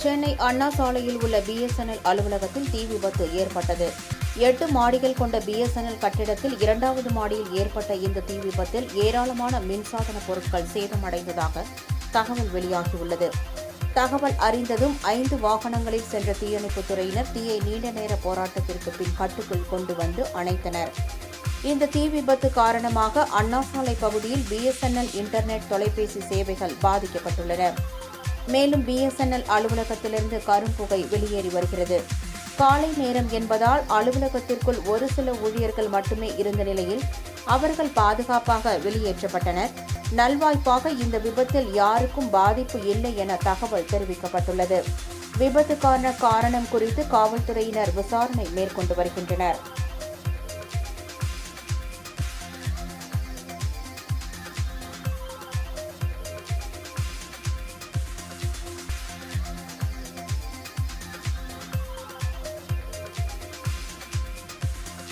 சென்னை அண்ணா சாலையில் உள்ள BSNL அலுவலகத்தில் தீ விபத்து ஏற்பட்டது. 8 மாடிகள் கொண்ட BSNL கட்டிடத்தில் 2வது மாடியில் ஏற்பட்ட இந்த தீ விபத்தில் ஏராளமான மின்சாதன பொருட்கள் சேதமடைந்ததாக தகவல் வெளியாகியுள்ளது. தகவல் அறிந்ததும் 5 வாகனங்களில் சென்ற தீயணைப்புத் துறையினர் தீயை நீண்ட நேர போராட்டத்திற்கு பின் கட்டுக்குள் கொண்டு வந்து அணைத்தனர். இந்த தீ விபத்து காரணமாக அண்ணா சாலை பகுதியில் BSNL இன்டர்நெட் தொலைபேசி சேவைகள் பாதிக்கப்பட்டுள்ளன. மேலும் BSNL அலுவலகத்திலிருந்து கரும்புகை வெளியேறி வருகிறது. காலை நேரம் என்பதால் அலுவலகத்திற்குள் ஒரு சில ஊழியர்கள் மட்டுமே இருந்த நிலையில் அவர்கள் பாதுகாப்பாக வெளியேற்றப்பட்டனர். நல்வாய்ப்பாக இந்த விபத்தில் யாருக்கும் பாதிப்பு இல்லை என தகவல் தெரிவிக்கப்பட்டுள்ளது. விபத்துக்கான காரணம் குறித்து காவல்துறையினர் விசாரணை மேற்கொண்டு வருகின்றனர்.